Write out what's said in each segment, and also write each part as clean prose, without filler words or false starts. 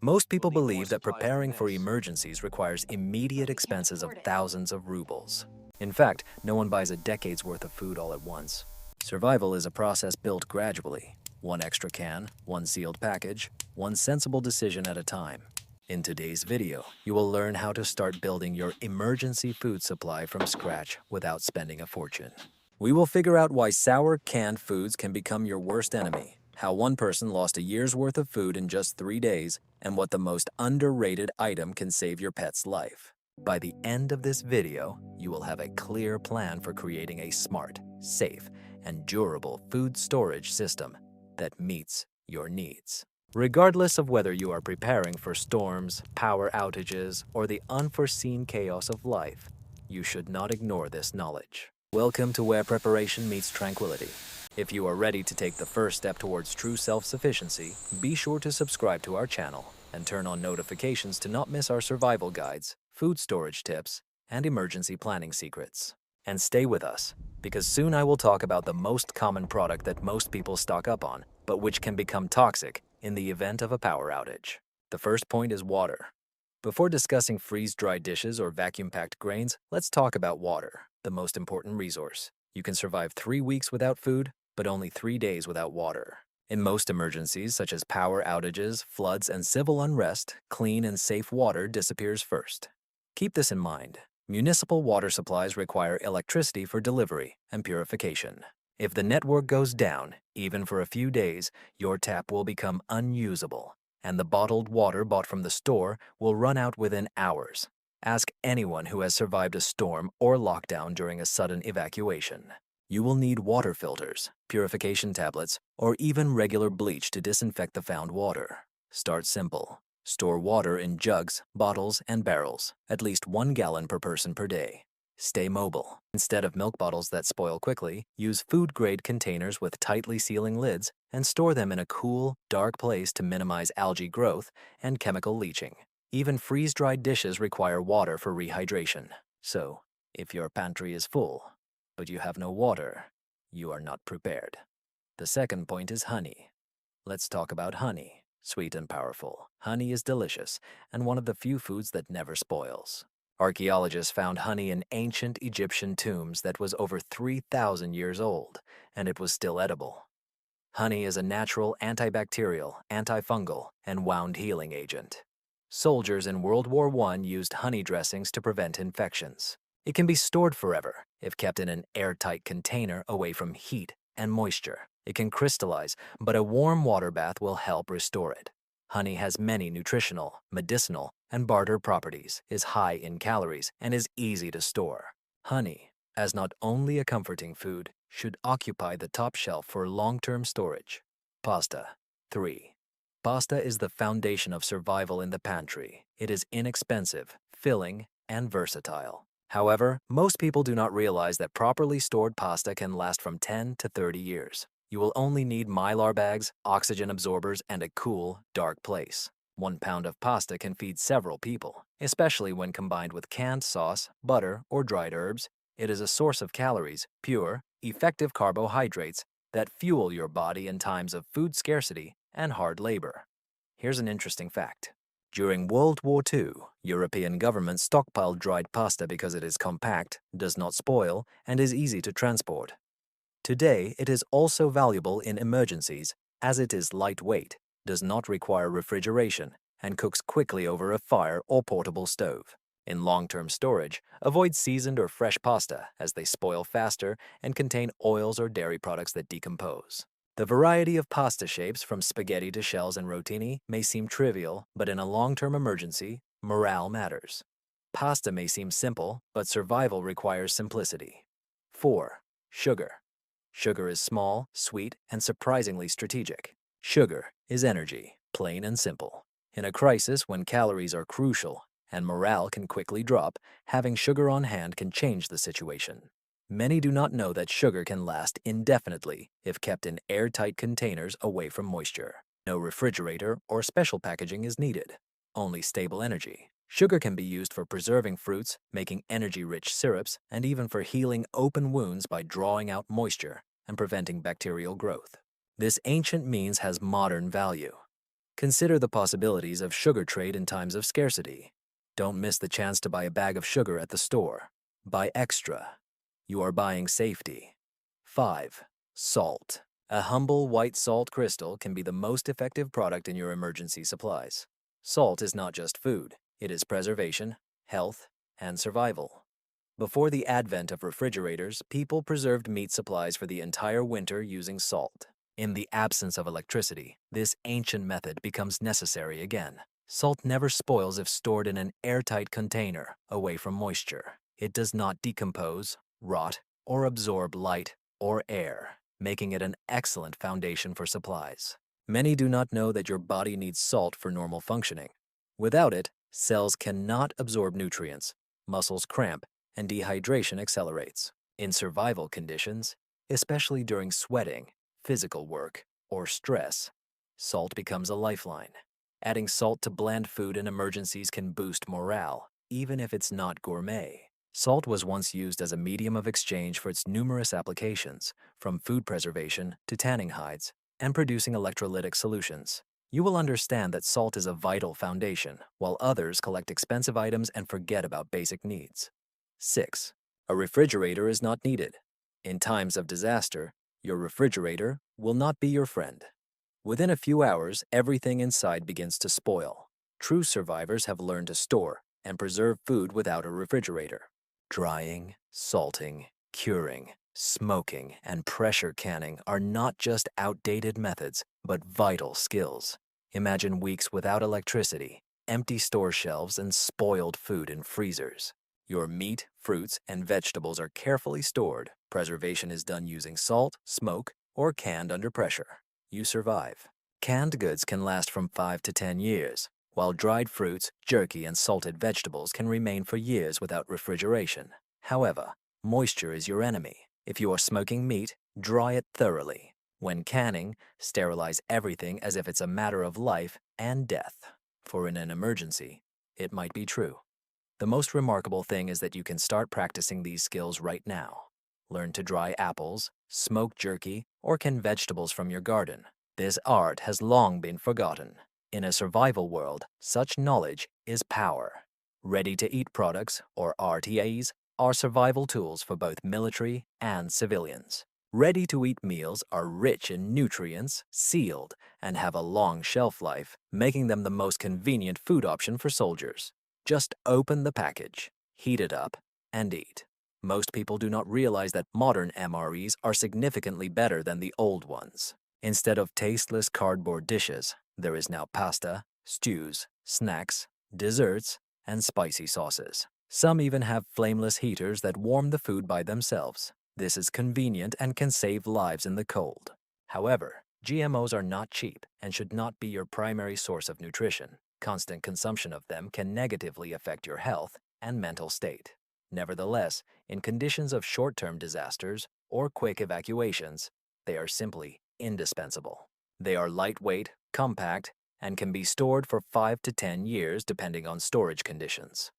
Most We'll people need more believe that supplies than preparing for this. emergencies requires immediate But we can't expenses of afford it. thousands of rubles. In fact, no one buys a decade's worth of food all at once. Survival is a process built gradually. One extra can, one sealed package, one sensible decision at a time. In today's video, you will learn how to start building your emergency food supply from scratch without spending a fortune. We will figure out why sour canned foods can become your worst enemy, how one person lost a year's worth of food in just 3 days, and what the most underrated item can save your pet's life. By the end of this video, you will have a clear plan for creating a smart, safe, and durable food storage system that meets your needs. Regardless of whether you are preparing for storms, power outages, or the unforeseen chaos of life, you should not ignore this knowledge. Welcome to where preparation meets tranquility. If you are ready to take the first step towards true self-sufficiency, be sure to subscribe to our channel and turn on notifications to not miss our survival guides, food storage tips, and emergency planning secrets. And stay with us, because soon I will talk about the most common product that most people stock up on, but which can become toxic in the event of a power outage. The first point is water. Before discussing freeze-dried dishes or vacuum-packed grains, let's talk about water, the most important resource. You can survive 3 weeks without food, but only 3 days without water. In most emergencies, such as power outages, floods, and civil unrest, clean and safe water disappears first. Keep this in mind. Municipal water supplies require electricity for delivery and purification. If the network goes down, even for a few days, your tap will become unusable, and the bottled water bought from the store will run out within hours. Ask anyone who has survived a storm or lockdown during a sudden evacuation. You will need water filters, purification tablets, or even regular bleach to disinfect the found water. Start simple. Store water in jugs, bottles, and barrels, at least 1 gallon per person per day. Stay mobile. Instead of milk bottles that spoil quickly, use food-grade containers with tightly sealing lids and store them in a cool, dark place to minimize algae growth and chemical leaching. Even freeze-dried dishes require water for rehydration. So, if your pantry is full, but you have no water, you are not prepared. The second point is honey. Let's talk about honey. Sweet and powerful, honey is delicious and one of the few foods that never spoils. Archaeologists found honey in ancient Egyptian tombs that was over 3,000 years old, and it was still edible. Honey is a natural antibacterial, antifungal, and wound healing agent. Soldiers in World War I used honey dressings to prevent infections. It can be stored forever if kept in an airtight container away from heat and moisture. It can crystallize, but a warm water bath will help restore it. Honey has many nutritional, medicinal, and barter properties, is high in calories, and is easy to store. Honey, as not only a comforting food, should occupy the top shelf for long-term storage. Pasta. 3. Pasta is the foundation of survival in the pantry. It is inexpensive, filling, and versatile. However, most people do not realize that properly stored pasta can last from 10 to 30 years. You will only need Mylar bags, oxygen absorbers, and a cool, dark place. 1 pound of pasta can feed several people, especially when combined with canned sauce, butter, or dried herbs. It is a source of calories, pure, effective carbohydrates that fuel your body in times of food scarcity and hard labor. Here's an interesting fact. During World War II, European governments stockpiled dried pasta because it is compact, does not spoil, and is easy to transport. Today, it is also valuable in emergencies as it is lightweight, does not require refrigeration, and cooks quickly over a fire or portable stove. In long-term storage, avoid seasoned or fresh pasta as they spoil faster and contain oils or dairy products that decompose. The variety of pasta shapes from spaghetti to shells and rotini may seem trivial, but in a long-term emergency, morale matters. Pasta may seem simple, but survival requires simplicity. 4. Sugar. Sugar is small, sweet, and surprisingly strategic. Sugar is energy, plain and simple. In a crisis when calories are crucial and morale can quickly drop, having sugar on hand can change the situation. Many do not know that sugar can last indefinitely if kept in airtight containers away from moisture. No refrigerator or special packaging is needed, only stable energy. Sugar can be used for preserving fruits, making energy-rich syrups, and even for healing open wounds by drawing out moisture and preventing bacterial growth. This ancient means has modern value. Consider the possibilities of sugar trade in times of scarcity. Don't miss the chance to buy a bag of sugar at the store. Buy extra. You are buying safety. 5. Salt. A humble white salt crystal can be the most effective product in your emergency supplies. Salt is not just food, it is preservation, health, and survival. Before the advent of refrigerators, people preserved meat supplies for the entire winter using salt. In the absence of electricity, this ancient method becomes necessary again. Salt never spoils if stored in an airtight container, away from moisture. It does not decompose, rot, or absorb light or air, making it an excellent foundation for supplies. Many do not know that your body needs salt for normal functioning. Without it, cells cannot absorb nutrients, muscles cramp, and dehydration accelerates. In survival conditions, especially during sweating, physical work, or stress, salt becomes a lifeline. Adding salt to bland food in emergencies can boost morale, even if it's not gourmet. Salt was once used as a medium of exchange for its numerous applications, from food preservation to tanning hides and producing electrolytic solutions. You will understand that salt is a vital foundation, while others collect expensive items and forget about basic needs. 6. A refrigerator is not needed. In times of disaster, your refrigerator will not be your friend. Within a few hours, everything inside begins to spoil. True survivors have learned to store and preserve food without a refrigerator. Drying, salting, curing, smoking, and pressure canning are not just outdated methods, but vital skills. Imagine weeks without electricity, empty store shelves, and spoiled food in freezers. Your meat, fruits, and vegetables are carefully stored. Preservation is done using salt, smoke, or canned under pressure. You survive. Canned goods can last from 5 to 10 years, while dried fruits, jerky, and salted vegetables can remain for years without refrigeration. However, moisture is your enemy. If you are smoking meat, dry it thoroughly. When canning, sterilize everything as if it's a matter of life and death. For in an emergency, it might be true. The most remarkable thing is that you can start practicing these skills right now. Learn to dry apples, smoke jerky, or can vegetables from your garden. This art has long been forgotten. In a survival world, such knowledge is power. Ready-to-eat products, or RTAs, are survival tools for both military and civilians. Ready-to-eat meals are rich in nutrients, sealed, and have a long shelf life, making them the most convenient food option for soldiers. Just open the package, heat it up, and eat. Most people do not realize that modern MREs are significantly better than the old ones. Instead of tasteless cardboard dishes, there is now pasta, stews, snacks, desserts, and spicy sauces. Some even have flameless heaters that warm the food by themselves. This is convenient and can save lives in the cold. However, GMOs are not cheap and should not be your primary source of nutrition. Constant consumption of them can negatively affect your health and mental state. Nevertheless, in conditions of short-term disasters or quick evacuations, they are simply indispensable. They are lightweight, compact, and can be stored for 5 to 10 years depending on storage conditions.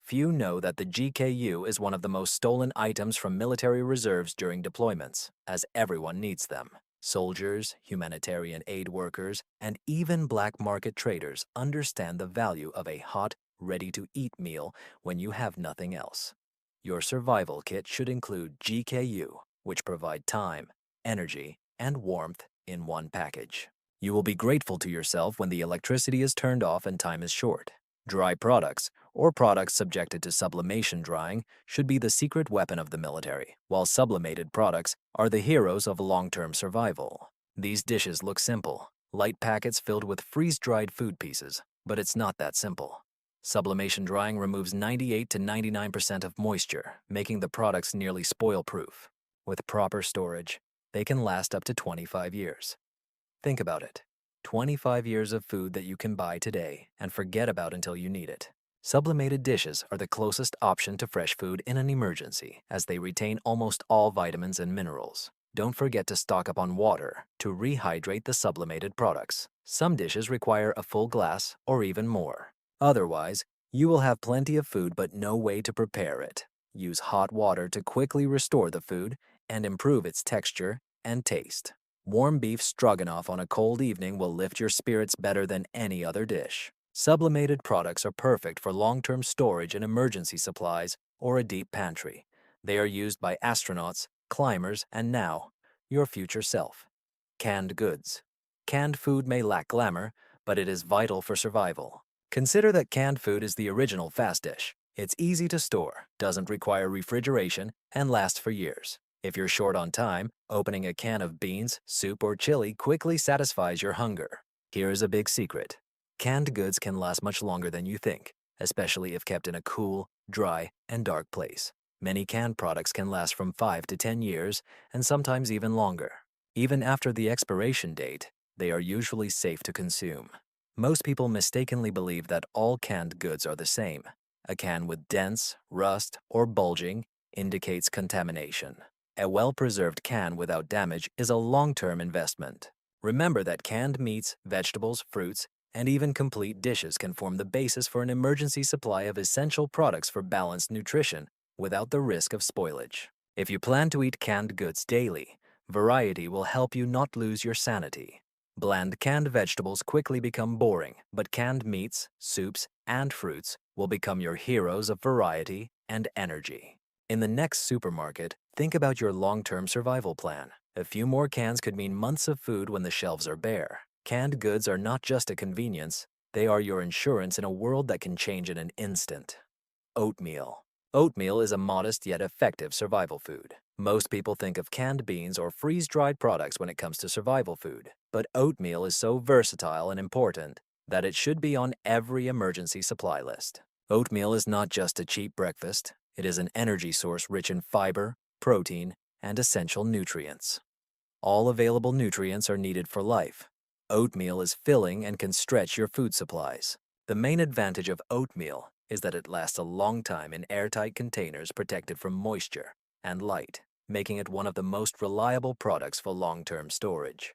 Few know that the GKU is one of the most stolen items from military reserves during deployments, as everyone needs them. Soldiers, humanitarian aid workers, and even black market traders understand the value of a hot, ready-to-eat meal when you have nothing else. Your survival kit should include GKU, which provide time, energy, and warmth in one package. You will be grateful to yourself when the electricity is turned off and time is short. Dry products, or products subjected to sublimation drying, should be the secret weapon of the military, while sublimated products are the heroes of long-term survival. These dishes look simple, light packets filled with freeze-dried food pieces, but it's not that simple. Sublimation drying removes 98 to 99% of moisture, making the products nearly spoil-proof. With proper storage, they can last up to 25 years. Think about it. 25 years of food that you can buy today and forget about until you need it. Sublimated dishes are the closest option to fresh food in an emergency, as they retain almost all vitamins and minerals. Don't forget to stock up on water to rehydrate the sublimated products. Some dishes require a full glass or even more. Otherwise, you will have plenty of food but no way to prepare it. Use hot water to quickly restore the food and improve its texture and taste. Warm beef stroganoff on a cold evening will lift your spirits better than any other dish. Sublimated products are perfect for long-term storage in emergency supplies or a deep pantry. They are used by astronauts, climbers, and now, your future self. Canned goods. Canned food may lack glamour, but it is vital for survival. Consider that canned food is the original fast dish. It's easy to store, doesn't require refrigeration, and lasts for years. If you're short on time, opening a can of beans, soup, or chili quickly satisfies your hunger. Here is a big secret. Canned goods can last much longer than you think, especially if kept in a cool, dry, and dark place. Many canned products can last from 5 to 10 years, and sometimes even longer. Even after the expiration date, they are usually safe to consume. Most people mistakenly believe that all canned goods are the same. A can with dents, rust, or bulging indicates contamination. A well-preserved can without damage is a long-term investment. Remember that canned meats, vegetables, fruits, and even complete dishes can form the basis for an emergency supply of essential products for balanced nutrition without the risk of spoilage. If you plan to eat canned goods daily, variety will help you not lose your sanity. Bland canned vegetables quickly become boring, but canned meats, soups, and fruits will become your heroes of variety and energy. In the next supermarket, think about your long-term survival plan. A few more cans could mean months of food when the shelves are bare. Canned goods are not just a convenience, they are your insurance in a world that can change in an instant. Oatmeal. Oatmeal is a modest yet effective survival food. Most people think of canned beans or freeze-dried products when it comes to survival food, but oatmeal is so versatile and important that it should be on every emergency supply list. Oatmeal is not just a cheap breakfast, it is an energy source rich in fiber, protein, and essential nutrients. All available nutrients are needed for life. Oatmeal is filling and can stretch your food supplies. The main advantage of oatmeal is that it lasts a long time in airtight containers protected from moisture and light, making it one of the most reliable products for long-term storage.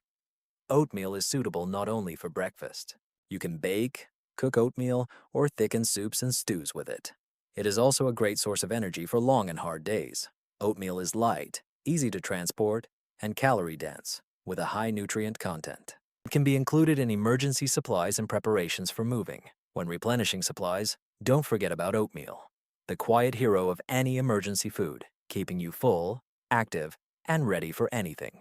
Oatmeal is suitable not only for breakfast. You can bake, cook oatmeal, or thicken soups and stews with it. It is also a great source of energy for long and hard days. Oatmeal is light, easy to transport, and calorie-dense, with a high nutrient content. It can be included in emergency supplies and preparations for moving. When replenishing supplies, don't forget about oatmeal, the quiet hero of any emergency food, keeping you full, active, and ready for anything.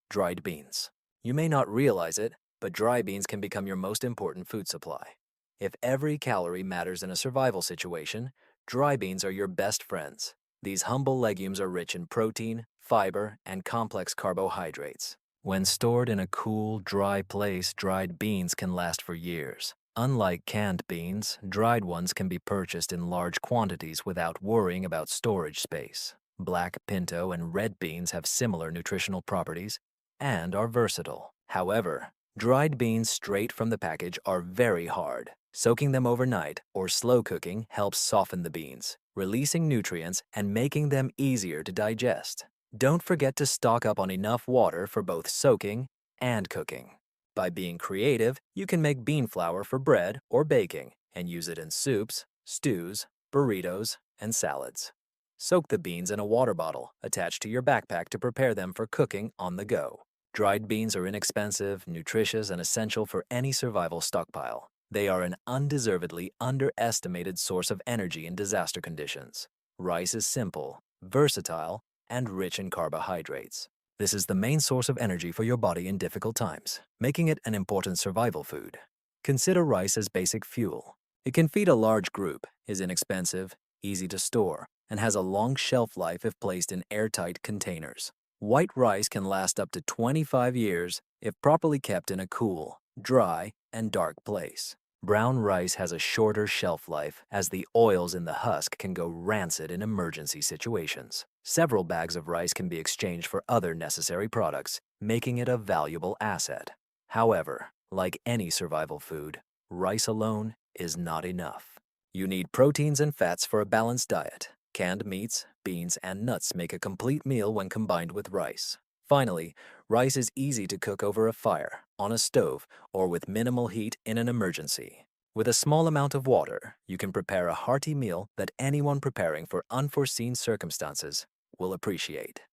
Dried beans. You may not realize it, but dry beans can become your most important food supply. If every calorie matters in a survival situation, dry beans are your best friends. These humble legumes are rich in protein, fiber, and complex carbohydrates. When stored in a cool, dry place, dried beans can last for years. Unlike canned beans, dried ones can be purchased in large quantities without worrying about storage space. Black, pinto, and red beans have similar nutritional properties and are versatile. However, dried beans straight from the package are very hard. Soaking them overnight or slow cooking helps soften the beans, releasing nutrients and making them easier to digest. Don't forget to stock up on enough water for both soaking and cooking. By being creative, you can make bean flour for bread or baking and use it in soups, stews, burritos, and salads. Soak the beans in a water bottle attached to your backpack to prepare them for cooking on the go. Dried beans are inexpensive, nutritious, and essential for any survival stockpile. They are an undeservedly underestimated source of energy in disaster conditions. Rice is simple, versatile, and rich in carbohydrates. This is the main source of energy for your body in difficult times, making it an important survival food. Consider rice as basic fuel. It can feed a large group, is inexpensive, easy to store, and has a long shelf life if placed in airtight containers. White rice can last up to 25 years if properly kept in a cool, dry, and dark place. Brown rice has a shorter shelf life as the oils in the husk can go rancid in emergency situations. Several bags of rice can be exchanged for other necessary products, making it a valuable asset. However, like any survival food, rice alone is not enough. You need proteins and fats for a balanced diet. Canned meats, beans, and nuts make a complete meal when combined with rice. Finally, rice is easy to cook over a fire, on a stove, or with minimal heat in an emergency. With a small amount of water, you can prepare a hearty meal that anyone preparing for unforeseen circumstances will appreciate.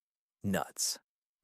Nuts.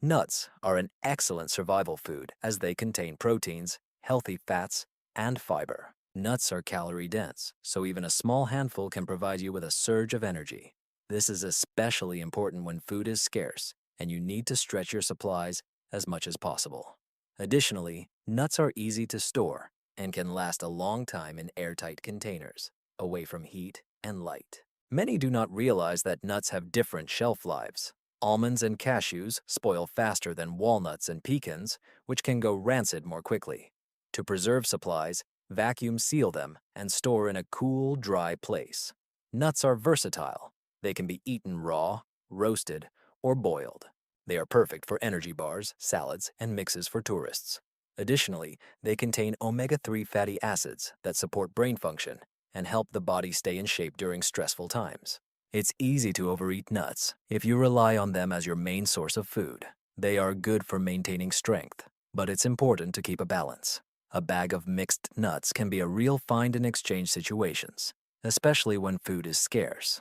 Nuts are an excellent survival food as they contain proteins, healthy fats, and fiber. Nuts are calorie dense, so even a small handful can provide you with a surge of energy. This is especially important when food is scarce and you need to stretch your supplies as much as possible. Additionally, nuts are easy to store and can last a long time in airtight containers, away from heat and light. Many do not realize that nuts have different shelf lives. Almonds and cashews spoil faster than walnuts and pecans, which can go rancid more quickly. To preserve supplies, vacuum seal them and store in a cool, dry place. Nuts are versatile. They can be eaten raw, roasted, or boiled. They are perfect for energy bars, salads, and mixes for tourists. Additionally, they contain omega-3 fatty acids that support brain function and help the body stay in shape during stressful times. It's easy to overeat nuts if you rely on them as your main source of food. They are good for maintaining strength, but it's important to keep a balance. A bag of mixed nuts can be a real find and exchange situations, especially when food is scarce.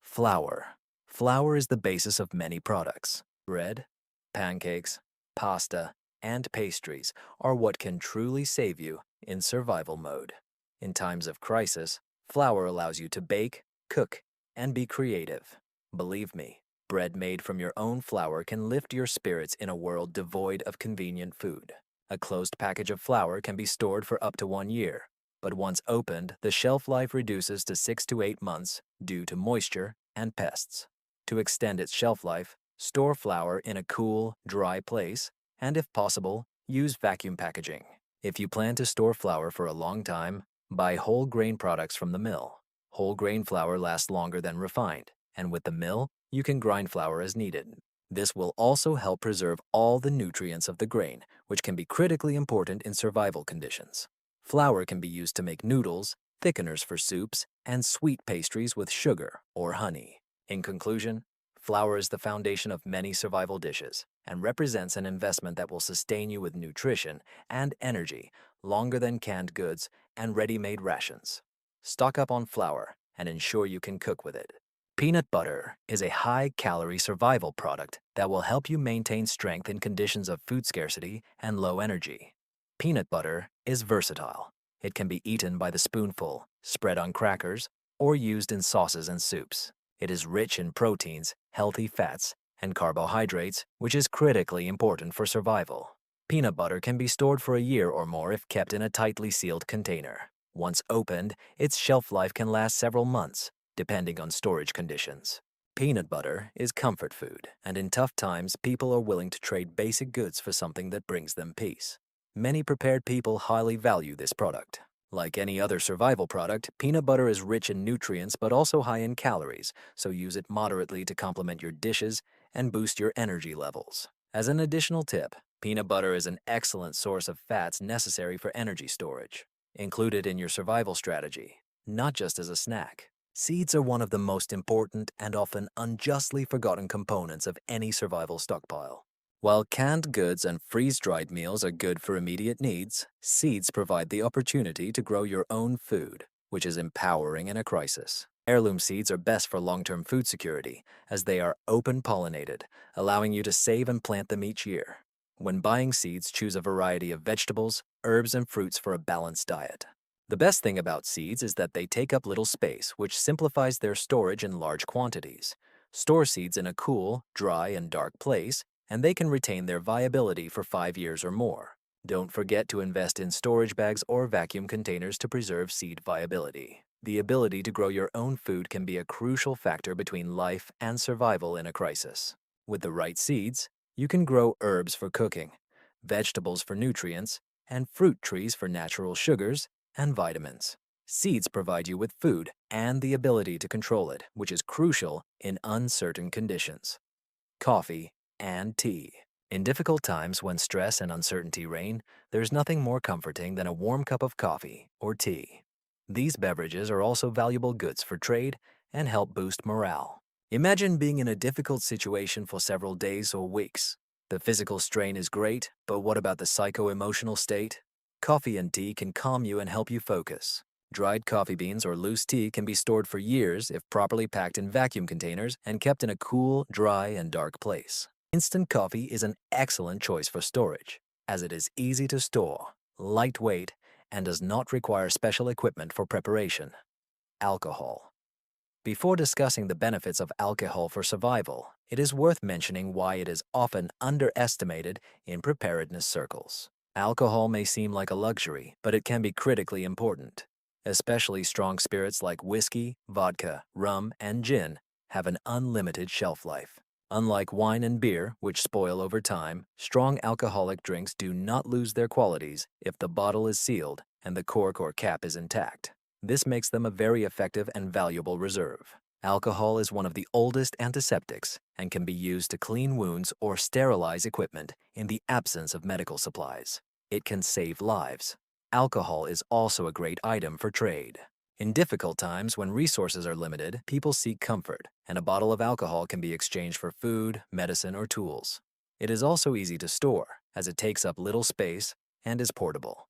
Flour. Flour is the basis of many products. Bread, pancakes, pasta, and pastries are what can truly save you in survival mode. In times of crisis, flour allows you to bake, cook, and be creative. Believe me, bread made from your own flour can lift your spirits in a world devoid of convenient food. A closed package of flour can be stored for up to 1 year, but once opened, the shelf life reduces to 6 to 8 months due to moisture and pests. To extend its shelf life, store flour in a cool, dry place, and if possible, use vacuum packaging. If you plan to store flour for a long time, buy whole grain products from the mill. Whole grain flour lasts longer than refined, and with the mill, you can grind flour as needed. This will also help preserve all the nutrients of the grain, which can be critically important in survival conditions. Flour can be used to make noodles, thickeners for soups, and sweet pastries with sugar or honey. In conclusion, flour is the foundation of many survival dishes and represents an investment that will sustain you with nutrition and energy longer than canned goods and ready-made rations. Stock up on flour and ensure you can cook with it. Peanut butter is a high-calorie survival product that will help you maintain strength in conditions of food scarcity and low energy. Peanut butter is versatile. It can be eaten by the spoonful, spread on crackers, or used in sauces and soups. It is rich in proteins, healthy fats, and carbohydrates, which is critically important for survival. Peanut butter can be stored for a year or more if kept in a tightly sealed container. Once opened, its shelf life can last several months, depending on storage conditions. Peanut butter is comfort food, and in tough times, people are willing to trade basic goods for something that brings them peace. Many prepared people highly value this product. Like any other survival product, peanut butter is rich in nutrients but also high in calories, so use it moderately to complement your dishes and boost your energy levels. As an additional tip, peanut butter is an excellent source of fats necessary for energy storage. Include it in your survival strategy, not just as a snack. Seeds are one of the most important and often unjustly forgotten components of any survival stockpile. While canned goods and freeze-dried meals are good for immediate needs, seeds provide the opportunity to grow your own food, which is empowering in a crisis. Heirloom seeds are best for long-term food security, as they are open-pollinated, allowing you to save and plant them each year. When buying seeds, choose a variety of vegetables, herbs, and fruits for a balanced diet. The best thing about seeds is that they take up little space, which simplifies their storage in large quantities. Store seeds in a cool, dry, and dark place, and they can retain their viability for 5 years or more. Don't forget to invest in storage bags or vacuum containers to preserve seed viability. The ability to grow your own food can be a crucial factor between life and survival in a crisis. With the right seeds, you can grow herbs for cooking, vegetables for nutrients, and fruit trees for natural sugars and vitamins. Seeds provide you with food and the ability to control it, which is crucial in uncertain conditions. Coffee and tea. In difficult times when stress and uncertainty reign, there's nothing more comforting than a warm cup of coffee or tea. These beverages are also valuable goods for trade and help boost morale. Imagine being in a difficult situation for several days or weeks. The physical strain is great, but what about the psycho-emotional state? Coffee and tea can calm you and help you focus. Dried coffee beans or loose tea can be stored for years if properly packed in vacuum containers and kept in a cool, dry, and dark place. Instant coffee is an excellent choice for storage, as it is easy to store, lightweight, and does not require special equipment for preparation. Alcohol. Before discussing the benefits of alcohol for survival, it is worth mentioning why it is often underestimated in preparedness circles. Alcohol may seem like a luxury, but it can be critically important. Especially strong spirits like whiskey, vodka, rum, and gin have an unlimited shelf life. Unlike wine and beer, which spoil over time, strong alcoholic drinks do not lose their qualities if the bottle is sealed and the cork or cap is intact. This makes them a very effective and valuable reserve. Alcohol is one of the oldest antiseptics and can be used to clean wounds or sterilize equipment in the absence of medical supplies. It can save lives. Alcohol is also a great item for trade. In difficult times when resources are limited, people seek comfort, and a bottle of alcohol can be exchanged for food, medicine, or tools. It is also easy to store, as it takes up little space and is portable.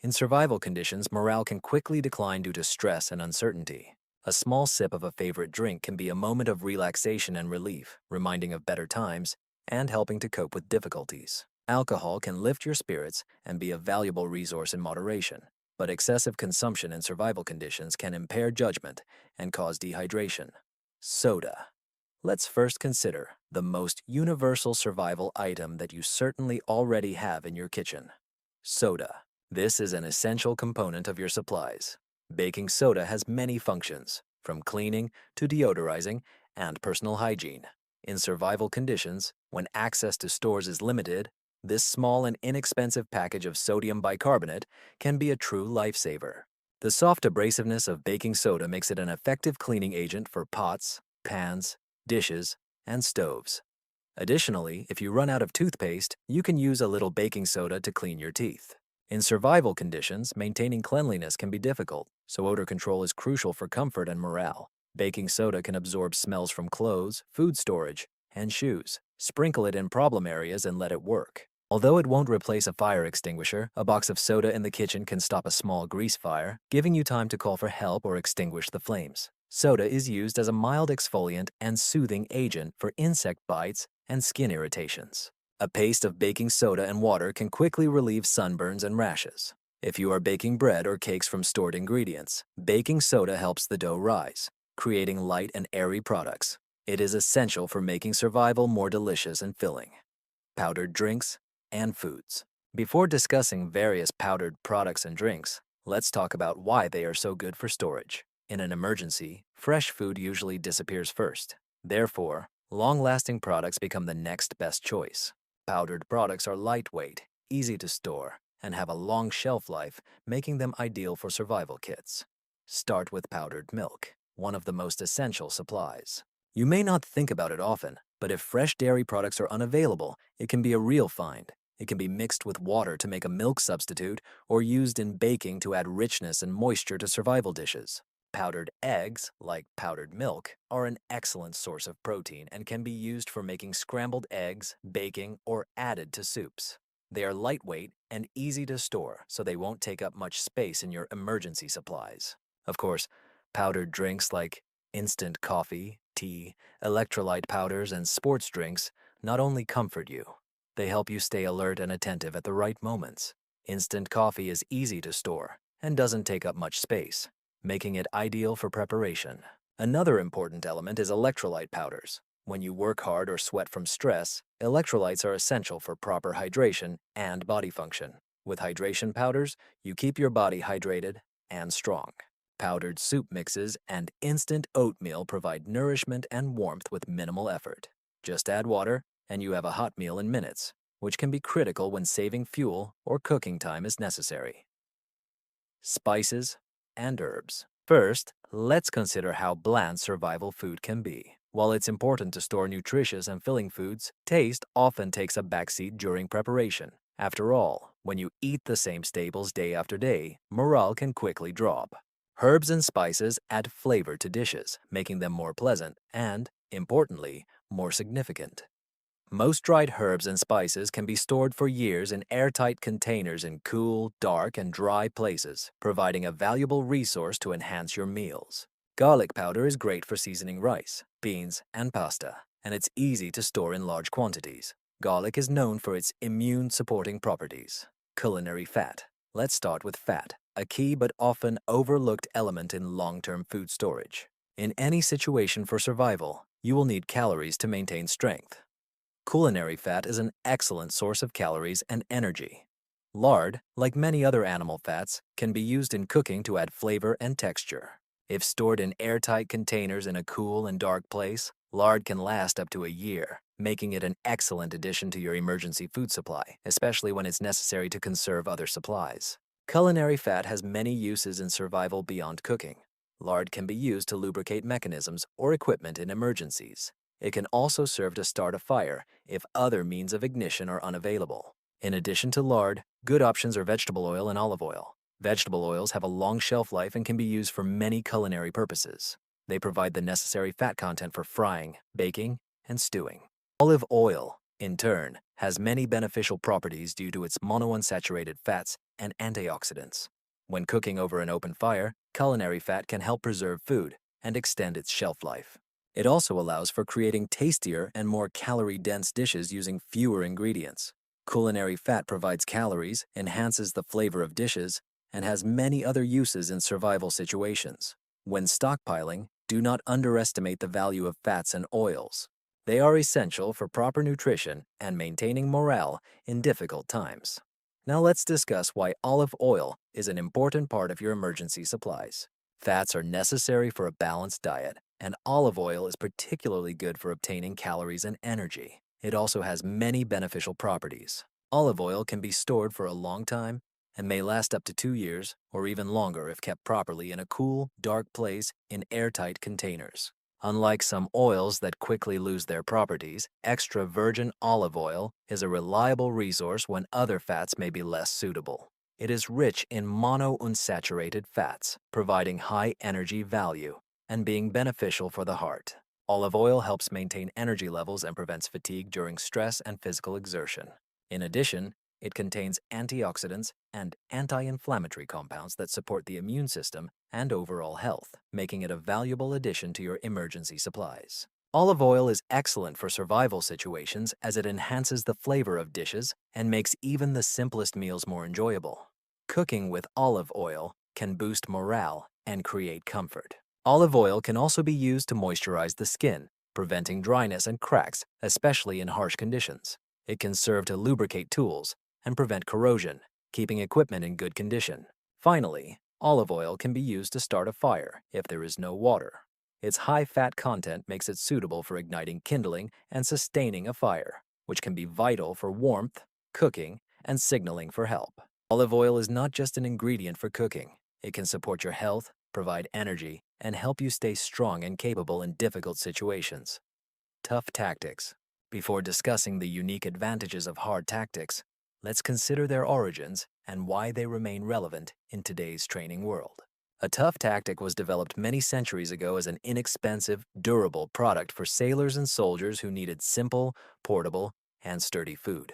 In survival conditions, morale can quickly decline due to stress and uncertainty. A small sip of a favorite drink can be a moment of relaxation and relief, reminding of better times and helping to cope with difficulties. Alcohol can lift your spirits and be a valuable resource in moderation, but excessive consumption in survival conditions can impair judgment and cause dehydration. Soda. Let's first consider the most universal survival item that you certainly already have in your kitchen: soda. This is an essential component of your supplies. Baking soda has many functions, from cleaning to deodorizing and personal hygiene. In survival conditions, when access to stores is limited, this small and inexpensive package of sodium bicarbonate can be a true lifesaver. The soft abrasiveness of baking soda makes it an effective cleaning agent for pots, pans, dishes, and stoves. Additionally, if you run out of toothpaste, you can use a little baking soda to clean your teeth. In survival conditions, maintaining cleanliness can be difficult, so odor control is crucial for comfort and morale. Baking soda can absorb smells from clothes, food storage, and shoes. Sprinkle it in problem areas and let it work. Although it won't replace a fire extinguisher, a box of soda in the kitchen can stop a small grease fire, giving you time to call for help or extinguish the flames. Soda is used as a mild exfoliant and soothing agent for insect bites and skin irritations. A paste of baking soda and water can quickly relieve sunburns and rashes. If you are baking bread or cakes from stored ingredients, baking soda helps the dough rise, creating light and airy products. It is essential for making survival more delicious and filling. Powdered drinks and foods. Before discussing various powdered products and drinks, let's talk about why they are so good for storage. In an emergency, fresh food usually disappears first. Therefore, long-lasting products become the next best choice. Powdered products are lightweight, easy to store, and have a long shelf life, making them ideal for survival kits. Start with powdered milk, one of the most essential supplies. You may not think about it often, but if fresh dairy products are unavailable, it can be a real find. It can be mixed with water to make a milk substitute or used in baking to add richness and moisture to survival dishes. Powdered eggs, like powdered milk, are an excellent source of protein and can be used for making scrambled eggs, baking, or added to soups. They are lightweight and easy to store, so they won't take up much space in your emergency supplies. Of course, powdered drinks like instant coffee, tea, electrolyte powders, and sports drinks not only comfort you, they help you stay alert and attentive at the right moments. Instant coffee is easy to store and doesn't take up much space, making it ideal for preparation. Another important element is electrolyte powders. When you work hard or sweat from stress, electrolytes are essential for proper hydration and body function. With hydration powders, you keep your body hydrated and strong. Powdered soup mixes and instant oatmeal provide nourishment and warmth with minimal effort. Just add water, and you have a hot meal in minutes, which can be critical when saving fuel or cooking time is necessary. Spices and herbs. First, let's consider how bland survival food can be. While it's important to store nutritious and filling foods, taste often takes a backseat during preparation. After all, when you eat the same staples day after day, morale can quickly drop. Herbs and spices add flavor to dishes, making them more pleasant and, importantly, more significant. Most dried herbs and spices can be stored for years in airtight containers in cool, dark, and dry places, providing a valuable resource to enhance your meals. Garlic powder is great for seasoning rice, beans, and pasta, and it's easy to store in large quantities. Garlic is known for its immune-supporting properties. Culinary fat. Let's start with fat, a key but often overlooked element in long-term food storage. In any situation for survival, you will need calories to maintain strength. Culinary fat is an excellent source of calories and energy. Lard, like many other animal fats, can be used in cooking to add flavor and texture. If stored in airtight containers in a cool and dark place, lard can last up to a year, making it an excellent addition to your emergency food supply, especially when it's necessary to conserve other supplies. Culinary fat has many uses in survival beyond cooking. Lard can be used to lubricate mechanisms or equipment in emergencies. It can also serve to start a fire if other means of ignition are unavailable. In addition to lard, good options are vegetable oil and olive oil. Vegetable oils have a long shelf life and can be used for many culinary purposes. They provide the necessary fat content for frying, baking, and stewing. Olive oil, in turn, has many beneficial properties due to its monounsaturated fats and antioxidants. When cooking over an open fire, culinary fat can help preserve food and extend its shelf life. It also allows for creating tastier and more calorie-dense dishes using fewer ingredients. Culinary fat provides calories, enhances the flavor of dishes, and has many other uses in survival situations. When stockpiling, do not underestimate the value of fats and oils. They are essential for proper nutrition and maintaining morale in difficult times. Now let's discuss why olive oil is an important part of your emergency supplies. Fats are necessary for a balanced diet, and olive oil is particularly good for obtaining calories and energy. It also has many beneficial properties. Olive oil can be stored for a long time and may last up to 2 years or even longer if kept properly in a cool, dark place in airtight containers. Unlike some oils that quickly lose their properties, extra virgin olive oil is a reliable resource when other fats may be less suitable. It is rich in monounsaturated fats, providing high energy value and being beneficial for the heart. Olive oil helps maintain energy levels and prevents fatigue during stress and physical exertion. In addition, it contains antioxidants and anti-inflammatory compounds that support the immune system and overall health, making it a valuable addition to your emergency supplies. Olive oil is excellent for survival situations as it enhances the flavor of dishes and makes even the simplest meals more enjoyable. Cooking with olive oil can boost morale and create comfort. Olive oil can also be used to moisturize the skin, preventing dryness and cracks, especially in harsh conditions. It can serve to lubricate tools and prevent corrosion, keeping equipment in good condition. Finally, olive oil can be used to start a fire if there is no water. Its high fat content makes it suitable for igniting kindling and sustaining a fire, which can be vital for warmth, cooking, and signaling for help. Olive oil is not just an ingredient for cooking. It can support your health, provide energy, and help you stay strong and capable in difficult situations. Tough tactics. Before discussing the unique advantages of hard tactics, let's consider their origins and why they remain relevant in today's training world. A tough tactic was developed many centuries ago as an inexpensive, durable product for sailors and soldiers who needed simple, portable, and sturdy food.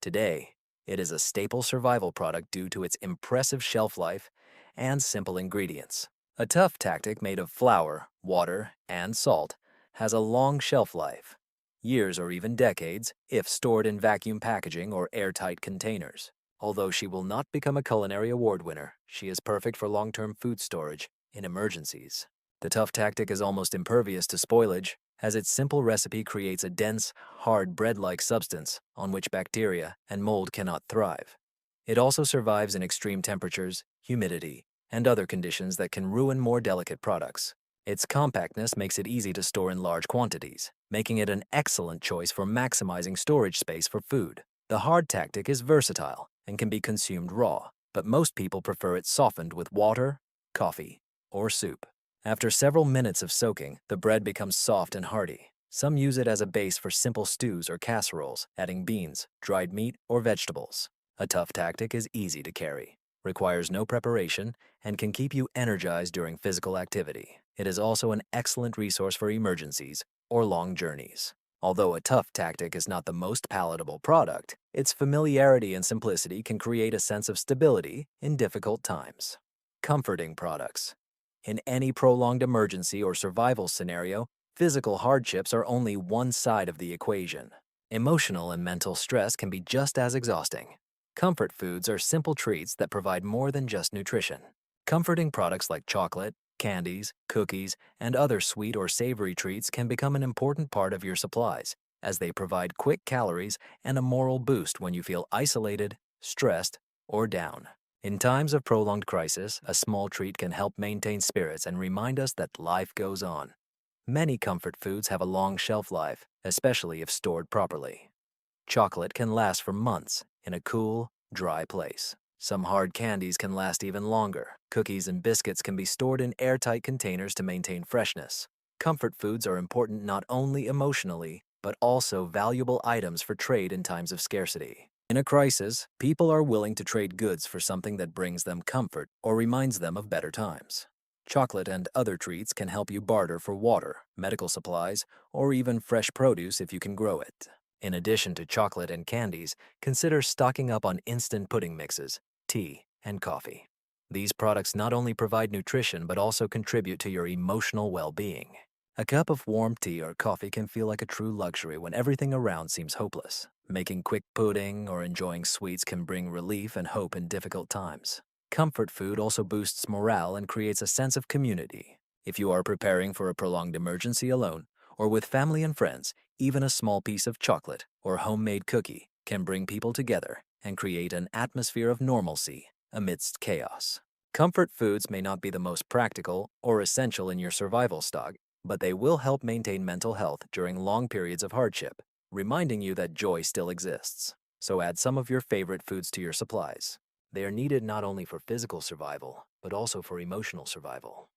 Today, it is a staple survival product due to its impressive shelf life and simple ingredients. A tough tactic made of flour, water, and salt has a long shelf life, years or even decades if stored in vacuum packaging or airtight containers. Although she will not become a culinary award winner, she is perfect for long-term food storage in emergencies. The tough tactic is almost impervious to spoilage, as its simple recipe creates a dense, hard bread-like substance on which bacteria and mold cannot thrive. It also survives in extreme temperatures, humidity, and other conditions that can ruin more delicate products. Its compactness makes it easy to store in large quantities, making it an excellent choice for maximizing storage space for food. The hard tactic is versatile and can be consumed raw, but most people prefer it softened with water, coffee, or soup. After several minutes of soaking, the bread becomes soft and hearty. Some use it as a base for simple stews or casseroles, adding beans, dried meat, or vegetables. A tough tactic is easy to carry, requires no preparation, and can keep you energized during physical activity. It is also an excellent resource for emergencies or long journeys. Although a tough tactic is not the most palatable product, its familiarity and simplicity can create a sense of stability in difficult times. Comforting products. In any prolonged emergency or survival scenario, Physical hardships are only one side of the equation. Emotional and mental stress can be just as exhausting. Comfort foods are simple treats that provide more than just nutrition. Comforting products like chocolate, candies, cookies, and other sweet or savory treats can become an important part of your supplies, as they provide quick calories and a moral boost when you feel isolated, stressed, or down. In times of prolonged crisis, a small treat can help maintain spirits and remind us that life goes on. Many comfort foods have a long shelf life, especially if stored properly. Chocolate can last for months in a cool, dry place. Some hard candies can last even longer. Cookies and biscuits can be stored in airtight containers to maintain freshness. Comfort foods are important not only emotionally, but also valuable items for trade in times of scarcity. In a crisis, people are willing to trade goods for something that brings them comfort or reminds them of better times. Chocolate and other treats can help you barter for water, medical supplies, or even fresh produce if you can grow it. In addition to chocolate and candies, consider stocking up on instant pudding mixes, tea, and coffee. These products not only provide nutrition but also contribute to your emotional well-being. A cup of warm tea or coffee can feel like a true luxury when everything around seems hopeless. Making quick pudding or enjoying sweets can bring relief and hope in difficult times. Comfort food also boosts morale and creates a sense of community. If you are preparing for a prolonged emergency alone or with family and friends, even a small piece of chocolate or homemade cookie can bring people together and create an atmosphere of normalcy amidst chaos. Comfort foods may not be the most practical or essential in your survival stock, but they will help maintain mental health during long periods of hardship, reminding you that joy still exists. So add some of your favorite foods to your supplies. They are needed not only for physical survival, but also for emotional survival.